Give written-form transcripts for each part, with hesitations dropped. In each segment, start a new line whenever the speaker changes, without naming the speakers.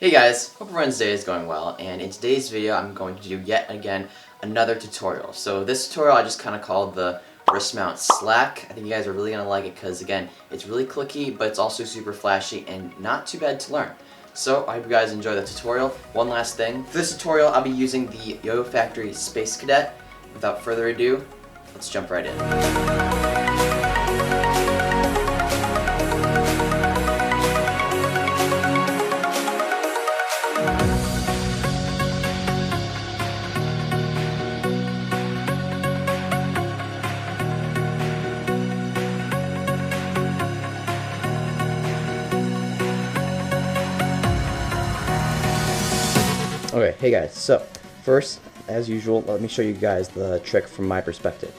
Hey guys, hope everyone's day is going well, and in today's video I'm going to do yet again another tutorial. So this tutorial I just kind of called the wrist mount slack. I think you guys are really going to like it because again, it's really clicky, but it's also super flashy and not too bad to learn. So I hope you guys enjoy the tutorial. One last thing, for this tutorial I'll be using the YoYo Factory Space Cadet. Without further ado, let's jump right in. Okay, hey guys, so first, as usual, let me show you guys the trick from my perspective.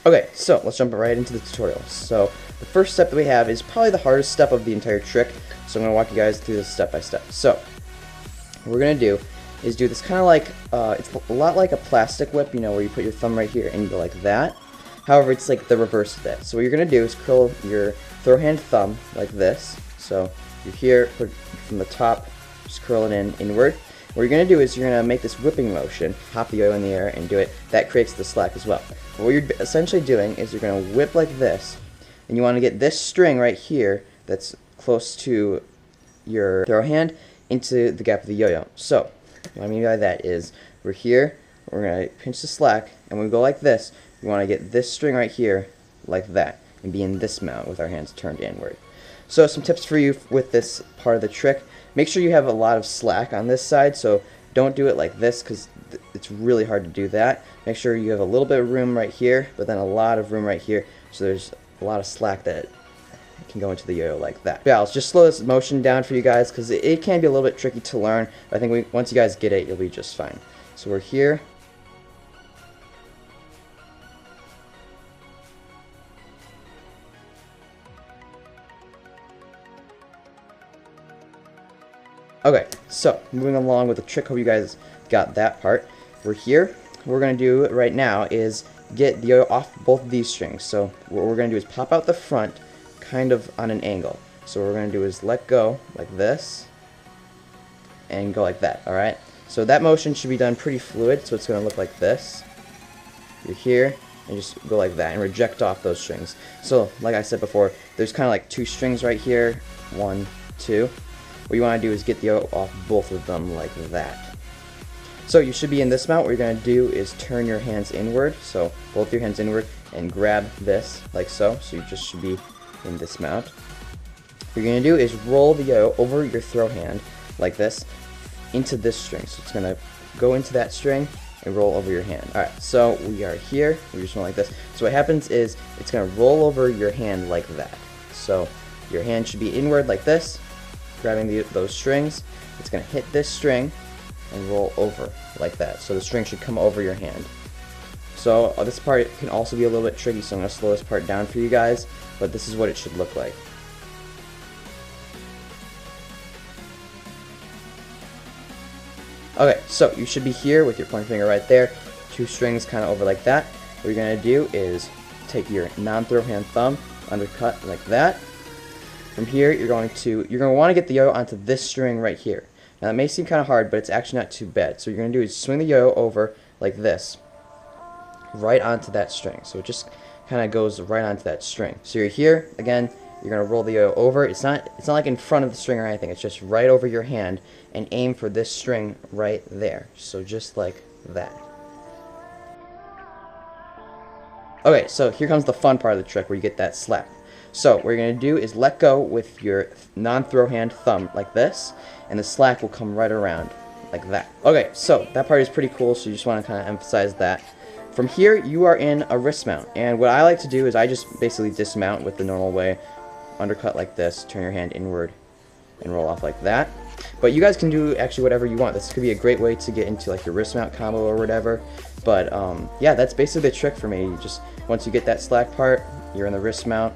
Okay, so let's jump right into the tutorial. So the first step that we have is probably the hardest step of the entire trick, so I'm going to walk you guys through this step by step. So what we're going to do is do this kind of like, it's a lot like a plastic whip, you know, where you put your thumb right here and you go like that. However, it's like the reverse of that. So what you're going to do is curl your throw hand thumb like this. So you're here, put from the top, just curl it inward. What you're going to do is you're going to make this whipping motion, hop the YoYo in the air and do it. That creates the slack as well. But what you're essentially doing is you're going to whip like this, and you want to get this string right here that's close to your throw hand into the gap of the yo-yo. So what I mean by that is we're here, we're going to pinch the slack, and when we go like this, we want to get this string right here like that and be in this mount with our hands turned inward. So some tips for you with this part of the trick. Make sure you have a lot of slack on this side, so don't do it like this because it's really hard to do that. Make sure you have a little bit of room right here, but then a lot of room right here, so there's a lot of slack that can go into the yo-yo like that. Yeah, I'll just slow this motion down for you guys because it can be a little bit tricky to learn, but I think once you guys get it, you'll be just fine. So we're here. Okay, so moving along with the trick, hope you guys got that part. We're here. What we're going to do right now is get the yo-yo off both of these strings. So what we're going to do is pop out the front kind of on an angle. So what we're going to do is let go like this and go like that, alright? So that motion should be done pretty fluid, so it's going to look like this. You're here and just go like that and reject off those strings. So like I said before, there's kind of like two strings right here, 1, 2. What you want to do is get the yo-yo off both of them like that. So you should be in this mount. What you're going to do is turn your hands inward, so both your hands inward, and grab this like so. So you just should be in this mount. What you're going to do is roll the yo-yo over your throw hand like this into this string. So it's going to go into that string and roll over your hand. Alright, so we are here. We just went like this. So what happens is it's going to roll over your hand like that. So your hand should be inward like this, grabbing those strings. It's going to hit this string and roll over like that. So the string should come over your hand. So this part can also be a little bit tricky, so I'm going to slow this part down for you guys, but this is what it should look like. Okay, so you should be here with your pointer finger right there, two strings kind of over like that. What you're going to do is take your non-throw hand thumb, undercut like that. From here, you're going to want to get the yo-yo onto this string right here. Now that may seem kind of hard, but it's actually not too bad. So what you're going to do is swing the yo-yo over like this, right onto that string. So it just kind of goes right onto that string. So you're here again. You're going to roll the yo-yo over. It's not like in front of the string or anything. It's just right over your hand, and aim for this string right there. So just like that. Okay, so here comes the fun part of the trick where you get that slap. So what you're going to do is let go with your non-throw hand thumb like this, and the slack will come right around like that. Okay, so that part is pretty cool, so you just want to kind of emphasize that. From here, you are in a wrist mount, and what I like to do is I just basically dismount with the normal way, undercut like this, turn your hand inward, and roll off like that. But you guys can do actually whatever you want. This could be a great way to get into like your wrist mount combo or whatever. But yeah, that's basically the trick for me. You just, once you get that slack part, you're in the wrist mount.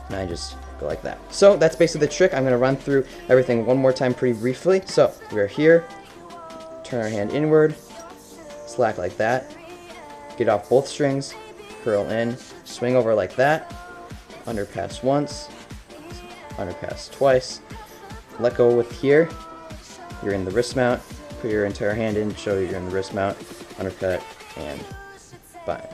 And I just go like that. So that's basically the trick. I'm going to run through everything one more time pretty briefly. So we're here, turn our hand inward, slack like that, get off both strings, curl in, swing over like that, underpass once, underpass twice, let go with here, you're in the wrist mount, put your entire hand in, show you're in the wrist mount, undercut, and bind.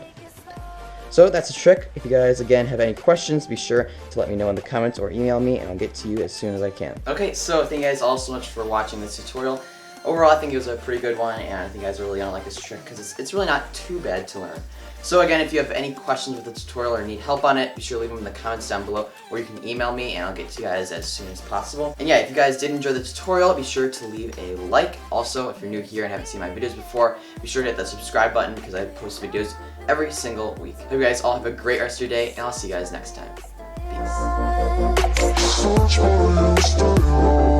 So that's a trick. If you guys, again, have any questions, be sure to let me know in the comments or email me, and I'll get to you as soon as I can. Okay, so thank you guys all so much for watching this tutorial. Overall, I think it was a pretty good one, and I think you guys are really gonna like this trick because it's really not too bad to learn. So again, if you have any questions with the tutorial or need help on it, be sure to leave them in the comments down below, or you can email me and I'll get to you guys as soon as possible. And yeah, if you guys did enjoy the tutorial, be sure to leave a like. Also, if you're new here and haven't seen my videos before, be sure to hit that subscribe button because I post videos every single week. Hope you guys all have a great rest of your day, and I'll see you guys next time. Peace.